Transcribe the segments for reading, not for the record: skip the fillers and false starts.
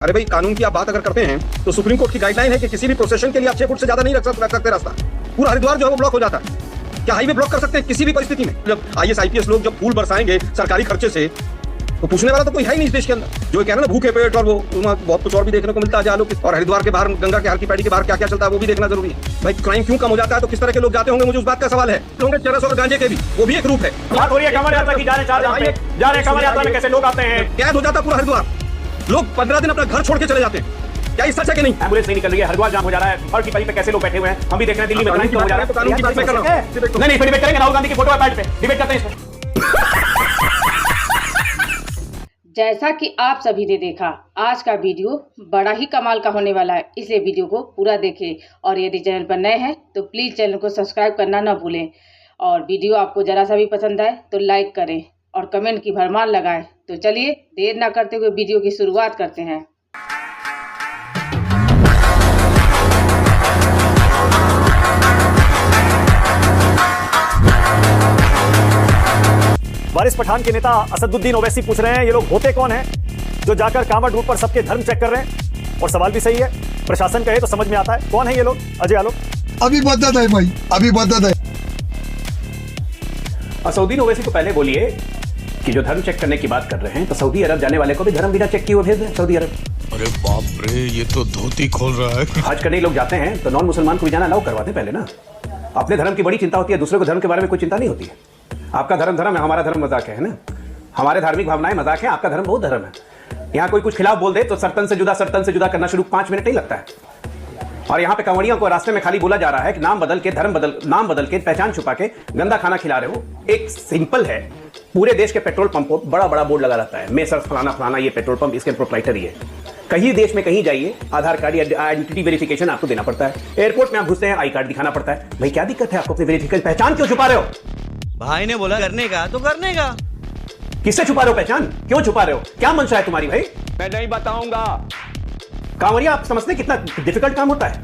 अरे भाई, कानून की आप बात अगर करते हैं तो सुप्रीम कोर्ट की गाइडलाइन है कि किसी भी प्रोसेशन के लिए आप 6 फुट से ज्यादा नहीं रख सकते रास्ता। पूरा हरिद्वार जो है वो ब्लॉक हो जाता है। क्या हाईवे ब्लॉक कर सकते हैं किसी भी परिस्थिति में? जब आईएएस आईपीएस लोग जब फूल बरसाएंगे सरकारी खर्चे से, तो पूछने वाला तो कोई है ही नहीं इस देश के अंदर। जो कह रहे ना भूखे पेट, और वो बहुत कुछ और भी देखने को मिलता है आलोक। और हरिद्वार के बाहर, गंगा के हर की पैड़ी के बाहर क्या क्या चलता है वो भी देखना जरूरी है। भाई क्राइम क्यों कम हो जाता है तो किस तरह के लोग जाते होंगे, मुझे उस बात का सवाल है। होंगे चरस और गांजे के भी, वो भी एक रूप है। बात हो रही है कमर यात्रा की, जा रहे हैं कमर यात्रा में कैसे लोग आते हैं, कैद हो जाता पूरा हरिद्वार। लोग 15 दिन अपना घर छोड़ के चले जाते हैं। क्या ये सच है कि नहीं? एम्बुलेंस नहीं निकल रही है, हरिद्वार जाम हो जा रहा है, हर की पैड़ी पे कैसे लोग बैठे हुए हैं, हम भी देख रहे हैं। दिल्ली में क्राइम हो जा रहा है। कानून की बात मैं कर रहा हूं। नहीं डिबेट करेंगे, राहुल गांधी की फोटो है पैड पे, डिबेट करते हैं इसमें। जैसा कि आप सभी ने देखा, आज का वीडियो बड़ा ही कमाल का होने वाला है, इसलिए वीडियो को पूरा देखें। और यदि चैनल पर नए हैं तो प्लीज़ चैनल को सब्सक्राइब करना ना भूलें। और वीडियो आपको ज़रा सा भी पसंद आए तो लाइक करें और कमेंट की भरमार लगाएं। तो चलिए देर ना करते हुए वीडियो की शुरुआत करते हैं। वारिस पठान के नेता असदुद्दीन ओवैसी पूछ रहे हैं ये लोग होते कौन हैं जो जाकर कांवड़ रूट पर सबके धर्म चेक कर रहे हैं। और सवाल भी सही है, प्रशासन कहे तो समझ में आता है कौन है ये लोग। अजय आलोक अभी बदत है भाई, अभी बदत है। असदुद्दीन ओवैसी को पहले बोलिए कि जो धर्म चेक करने की बात कर रहे हैं तो सऊदी अरब जाने वाले को भी धर्म बिना चेक किए भेज दें सऊदी अरब। अरे बाप रे, ये तो धोती खोल रहा है। हज करने लोग जाते हैं तो नॉन मुसलमान को भी जाना अलाउ करवाते पहले ना। अपने धर्म की बड़ी चिंता होती है, दूसरे को धर्म के बारे में कोई चिंता नहीं होती है। आपका धर्म धर्म है, हमारा धर्म मजाक है ना। हमारे धार्मिक भावनाएं मजाक है, आपका धर्म बहुत धर्म है। यहाँ कोई कुछ खिलाफ बोल दे तो सर्तन से जुदा करना शुरू 5 मिनट नहीं लगता है। और यहाँ पे कंवड़ियों को रास्ते में खाली बोला जा रहा है कि नाम बदल के पहचान छुपा के गंदा खाना खिला रहे हो। एक सिंपल है, पूरे देश के पेट्रोल पंपों पर बड़ा बड़ा बोर्ड लगा रहता है, मैं सर फलाना फलाना ये पेट्रोल पंप इसके प्रोप्राइटरी है। कहीं देश में कहीं जाइए, आधार कार्ड या आइडेंटिटी वेरिफिकेशन आपको देना पड़ता है। एयरपोर्ट में आप घुसते हैं, आई कार्ड दिखाना पड़ता है। भाई क्या दिक्कत है आपको अपनी वेरिफिकेशन? पहचान क्यों छुपा रहे हो? भाई ने बोला करने का तो करने का। किससे छुपा रहे हो पहचान? क्यों छुपा रहे हो? क्या मंशा है तुम्हारी भाई? मैं नहीं बताऊंगा। कांवरिया आप समझते कितना डिफिकल्ट काम होता है?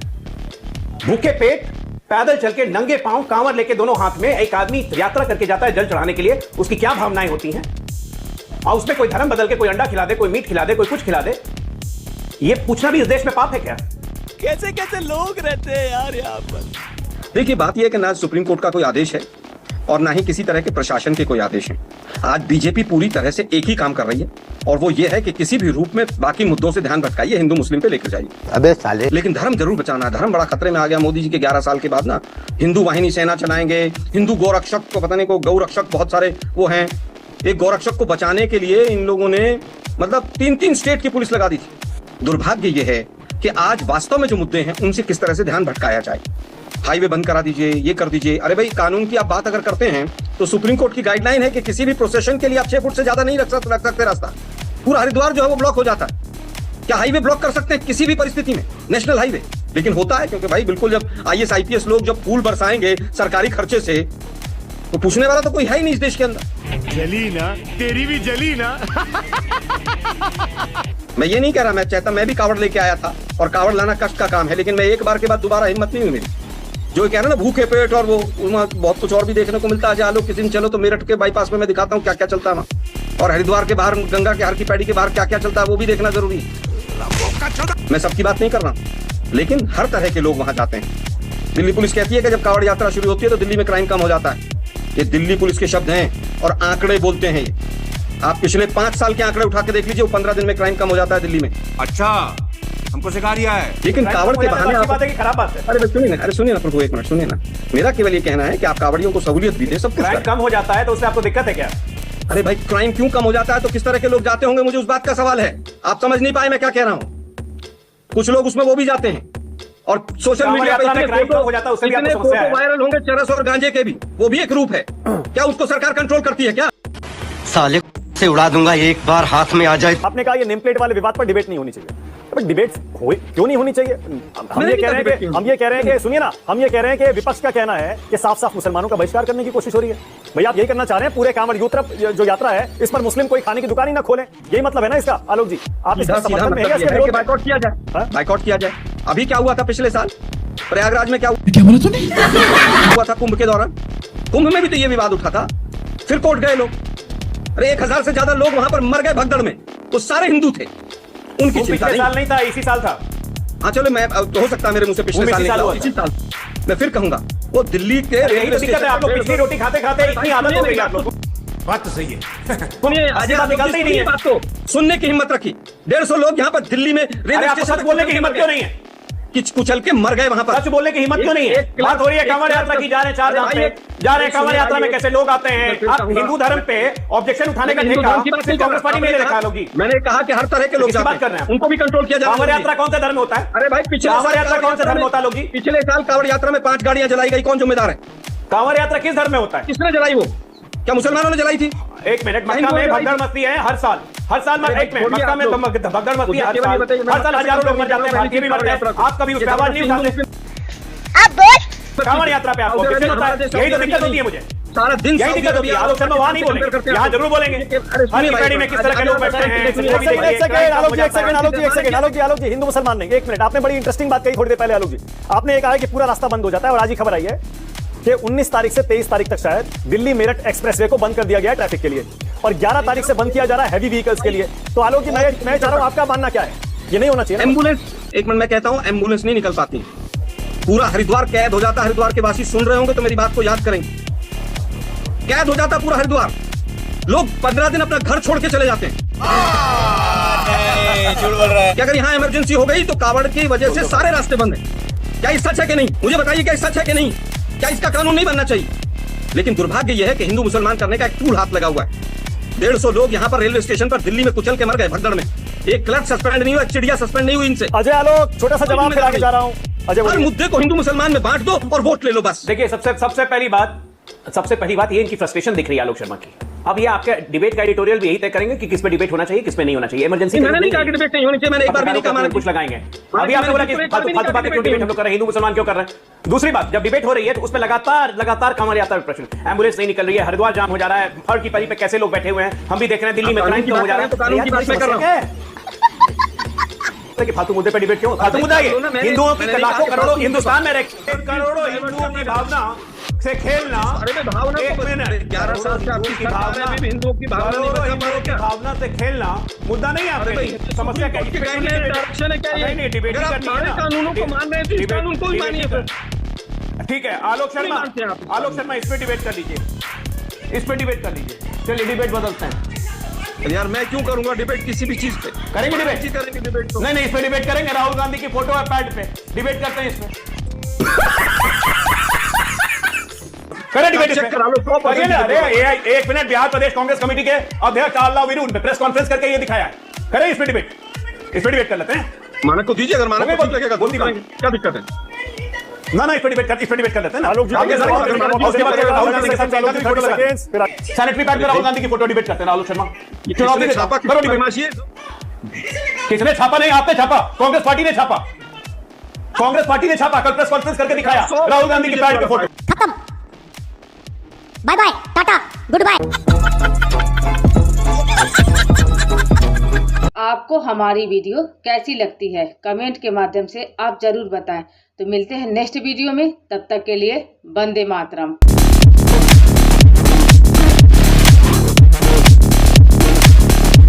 भूखे पेट पैदल चल के नंगे पांव कांवर लेके दोनों हाथ में एक आदमी यात्रा करके जाता है जल चढ़ाने के लिए। उसकी क्या भावनाएं होती हैं? और उसमें कोई धर्म बदल के कोई अंडा खिला दे, कोई मीट खिला दे, कोई कुछ खिला दे। ये पूछना भी इस देश में पाप है क्या? कैसे कैसे लोग रहते हैं यार यहाँ पर। देखिए, बात यह है कि ना सुप्रीम कोर्ट का कोई आदेश है और ना ही किसी तरह के प्रशासन के कोई आदेश है। आज बीजेपी पूरी तरह से एक ही काम कर रही है, और वो ये है कि किसी भी रूप में बाकी मुद्दों से ध्यान भटकाइए, हिंदू मुस्लिम पे लेकर जाइए। अबे साले, लेकिन धर्म जरूर बचाना है। धर्म बड़ा खतरे में आ गया। मोदी जी के 11 साल के बाद ना हिंदू वाहिनी सेना चलाएंगे, हिंदू गोरक्षक को पता नहीं को गौरक्षक बहुत सारे वो हैं। एक गौरक्षक को बचाने के लिए इन लोगों ने मतलब 3 स्टेट की पुलिस लगा दी थी। दुर्भाग्य ये है कि आज वास्तव में जो मुद्दे हैं उनसे किस तरह से ध्यान भटकाया जाए। हाईवे बंद करा दीजिए, ये कर दीजिए। अरे भाई, कानून की आप बात अगर करते हैं तो सुप्रीम कोर्ट की गाइडलाइन है कि किसी भी प्रोसेशन के लिए आप 6 फुट से ज्यादा नहीं रख सकते रास्ता। पूरा हरिद्वार जो है वो ब्लॉक हो जाता है। क्या हाईवे ब्लॉक कर सकते हैं किसी भी परिस्थिति में, नेशनल हाईवे? लेकिन होता है क्योंकि भाई बिल्कुल जब आईएएस आईपीएस लोग जब फूल बरसाएंगे सरकारी खर्चे से, तो पूछने वाला तो कोई है ही नहीं इस देश के अंदर। जली ना, तेरी भी जली ना। मैं ये नहीं कह रहा, मैं चाहता मैं भी कावड़ लेके आया था, और कावड़ लाना कष्ट का काम है, लेकिन मैं एक बार के बाद दोबारा हिम्मत नहीं हुई मेरी। जो कह रहे ना भूखे पेट, और वो बहुत कुछ और भी देखने को मिलता है आलोक। किसी दिन चलो तो मेरठ के बाईपास में मैं दिखाता हूँ क्या क्या चलता है वहाँ। और हरिद्वार के बाहर, गंगा के हर की पैड़ी के बाहर क्या क्या चलता है वो भी देखना जरूरी है। मैं सबकी बात नहीं कर रहा, लेकिन हर तरह के लोग वहां जाते हैं। दिल्ली पुलिस कहती है कि जब कावड़ यात्रा शुरू होती है तो दिल्ली में क्राइम कम हो जाता है। ये दिल्ली पुलिस के शब्द हैं और आंकड़े बोलते हैं। आप पिछले 5 साल के आंकड़े उठा के देख लीजिए, 15 दिन में क्राइम कम हो जाता है दिल्ली में। अच्छा, हमको सिखा दिया है। लेकिन कावड़ के बहाने बात है कि खराब बात है। अरे सुनिए ना प्रभु, एक मिनट सुनिए ना। मेरा केवल ये कहना है कि आप कावड़ियों को सहूलियत भी दे, सब कुछ क्राइम कम हो जाता है तो उससे आपको दिक्कत है क्या? अरे भाई, क्राइम क्यों कम हो जाता है तो किस तरह के लोग जाते होंगे, मुझे उस बात का सवाल है। आप समझ नहीं पाए मैं क्या कह रहा हूँ। कुछ लोग उसमें वो भी जाते हैं, और सोशल मीडिया पे इतने फोटो वायरल होंगे चरस और गांजे के भी, वो भी एक रूप है। क्या उसको सरकार कंट्रोल करती है क्या? साले से उड़ा दूंगा एक बार हाथ में आ जाए। आपने कहा ये नेम प्लेट वाले विवाद पर डिबेट नहीं होनी चाहिए। डिबेट क्यों नहीं होनी चाहिए? हम ये कह रहे हैं कि सुनिए ना, हम ये कह रहे हैं कि विपक्ष का कहना है कि साफ साफ मुसलमानों का बहिष्कार करने की कोशिश हो रही है। भाई आप यही करना चाह रहे हैं, पूरे कांवड़ जो यात्रा है इस पर मुस्लिम कोई खाने की दुकान ही ना खोले, यही मतलब है ना इसका? आलोक जी, आप इसका समर्थन में है कि बाइकआउट किया जाए? बाइकआउट किया जाए। अभी क्या हुआ था पिछले साल प्रयागराज में? क्या बोला तूने? हुआ था कुंभ के दौरान। कुंभ में भी तो ये विवाद उठा था, फिर कोर्ट गए लोग। अरे 1000 से ज्यादा लोग वहां पर मर गए भगदड़ में, तो सारे हिंदू थे। उनकी वो चिंता पिछले नहीं। साल नहीं था, इसी साल था। हाँ चलो, मैं तो हो सकता है मेरे मुंह से पिछले वो साल इसी साल निकला, हुआ इसी साल मैं फिर कहूंगा वो दिल्ली के यही रेलवे तो दिक्कत है, आप लोग स्टेशन पिछली रोटी खाते खाते इतनी आदत हो गई आप लोग को। बात तो सही है। सुनिए, आज बात निकालते ही नहीं है। बात को सुनने की हिम्मत रखी। 150 लोग यहाँ पर दिल्ली में अरे रेलवे आपको सच बोलने की हिम्मत क्यों नहीं है? किच कुचल के मर गए वहां पर। सच बोलने की हिम्मत क्यों नहीं है? बात हो रही है कांवड़ यात्रा की, जा रहे हैं 4 धाम पे, जा रहे हैं कांवड़ यात्रा में कैसे लोग आते हैं। आप हिंदू धर्म पे ऑब्जेक्शन उठाने का ठेका कांग्रेस पार्टी में ले रखा है लोग जी। मैंने कहा कि हर तरह के लोग किसकी बात जाते कर रहे हैं? उनको भी कंट्रोल किया कांवड़ जाए। यात्रा कौन सा धर्म होता है? अरे भाई, पिछले कांवड़ साल यात्रा कौन सा धर्म होता है लोग जी? पिछले साल कांवड़ यात्रा में 5 गाड़ियां जलाई गई, कौन जिम्मेदार है? कांवड़ यात्रा किस धर्म में होता है? किसने जलाई? वो क्या मुसलमानों ने जलाई थी? एक मिनट, मक्का में भगदड़ मस्ती है हर साल, एक मिनट, मक्का में भगदड़ मस्ती है हर साल हजारों लोग मर जाते हैं, भारतीय भी मरते हैं। आप कभी उस पर आवाज नहीं उठाते? कांवड़ यात्रा पे आपको ऑब्जेक्शन होता है, यही तो दिक्कत होती है मुझे। सारा दिन यही दिक्कत होती है। आलोक शर्मा वहां नहीं बोलेंगे, यहाँ जरूर बोलेंगे। हर पैड़ी में किस तरह के लोग बैठते हैं। आलोक जी, हिंदू मुसलमान नहीं, एक मिनट, आपने बड़ी इंटरेस्टिंग बात कही थोड़ी देर पहले आलोक जी। आपने ये कहा है कि पूरा रास्ता बंद हो जाता है और आज ही खबर आई है कि 19 तारीख से 23 तारीख तक शायद दिल्ली मेरठ एक्सप्रेसवे को बंद कर दिया गया है ट्रैफिक के लिए, और 11 तारीख से बंद किया जा रहा है हैवी व्हीकल्स के लिए। तो आलोक जी, मैं चाह रहा हूं, आपका मानना क्या है? ये नहीं होना चाहिए ना? एम्बुलेंस, एक मिनट मैं कहता हूं, एम्बुलेंस नहीं निकल पाती, पूरा हरिद्वार कैद हो जाता। हरिद्वार के वासी सुन रहे होंगे तो मेरी बात को याद करेंगे। कैद हो जाता पूरा हरिद्वार, लोग 15 दिन अपना घर छोड़ के चले जाते हैं। झूठ बोल रहा है। कि अगर यहाँ इमरजेंसी हो गई तो कावड़ की वजह से सारे रास्ते बंद हैं। क्या ये सच है कि नहीं? मुझे बताइए, क्या सच है कि नहीं? क्या इसका कानून नहीं बनना चाहिए? लेकिन दुर्भाग्य यह है कि हिंदू मुसलमान करने का एक टूल हाथ लगा हुआ है। 150 लोग यहाँ पर रेलवे स्टेशन पर दिल्ली में कुचल के मर गए भगदड़ में। एक क्लर्क सस्पेंड नहीं हुआ, चिड़िया सस्पेंड नहीं हुई इनसे। अजय आलोक, छोटा सा जवाब फिर आगे जा रहा हूं। अजय हर बोलिए। मुद्दे को हिंदू मुसलमान में बांट दो और वोट ले लो बस। देखिए, सबसे पहली बात ये इनकी फ्रस्ट्रेशन दिख रही है आलोक शर्मा की। अब ये आपके डिबेट का एडिटोरियल भी यही तय करेंगे कि किस पे डिबेट होना चाहिए, किस पे नहीं होना चाहिए। इमरजेंसी मैंने नहीं कहा कि डिबेट नहीं होनी चाहिए, मैंने एक बार भी नहीं कहा। कुछ लगाएंगे। अभी आपने बोला कि फालतू बातें क्यों डिबेट हम लोग कर रहे हैं, हिंदू मुसलमान क्यों कर रहे हैं? दूसरी बात, जब डिबेट हो रही है तो उसमें लगातार कांवड़ यात्रा पे प्रश्न, एम्बुलेंस नहीं निकल रही है, हरिद्वार जाम हो जा रहा है, हर की परी पे कैसे लोग बैठे हुए हैं, हम भी देख रहे हैं दिल्ली में क्राइम क्यों हो जा रहा है। तो कानून की बात मैं कर रहा हूं कि फालतू मुद्दे पे डिबेट क्यों? फालतू मुद्दा है। हिंदुओं की लाखों करोड़ों हिंदुस्तान में करोड़ों हिंदुओं की भावना से खेलना। अरे मैं भावना एक को मिनट, 11 साल से आपकी सरकार में भी हिंदुओं की भावना नहीं बता पा रहे क्या? भावना से खेलना मुद्दा नहीं है आपके लिए। समस्या क्या है? डायरेक्शन है क्या ये? नहीं, डिबेट अगर आप हमारे कानूनों को मान रहे हैं तो इस कानून को भी मानिए फिर। ठीक है, आलोक शर्मा इस पे डिबेट कर लीजिए। चलिए डिबेट बदलते हैं। यार मैं क्यों करूंगा डिबेट किसी भी चीज पे? करेंगे डिबेट? करेंगे डिबेट तो। नहीं, इस पे डिबेट करेंगे। राहुल गांधी की फोटो है पैड पे, डिबेट करते हैं इस पे। करें डिबेट इस पे। करिए ना। अरे एक मिनट, बिहार प्रदेश कांग्रेस कमेटी के अध्यक्ष अल्लाह विरुद्ध ने प्रेस कॉन्फ्रेंस करके ये दिखाया है। करें इस पे डिबेट कर लेते हैं। मानक को दीजिए, अगर मानक को ठीक लगेगा बोलती करेंगे, क्या दिक्कत है? ना, इस पे डिबेट कर लेते हैं ना। आलोक जी, आगे उसके बाद राहुल गांधी के साथ सेकंड्स, फिर सैनिटरी पैड पे राहुल गांधी की फोटो डिबेट करते हैं। आलोक शर्मा, चुनाव किसने छापा? करो डिबेट। किसने छापा? नहीं, आपने छापा। कांग्रेस पार्टी ने छापा। कल प्रेस कॉन्फ्रेंस करके दिखाया राहुल गांधी की पैड पे फोटो। खत्म, bye bye, tata, goodbye. आपको हमारी वीडियो कैसी लगती है कमेंट के माध्यम से आप जरूर बताएं। तो मिलते हैं नेक्स्ट वीडियो में, तब तक के लिए वंदे मातरम।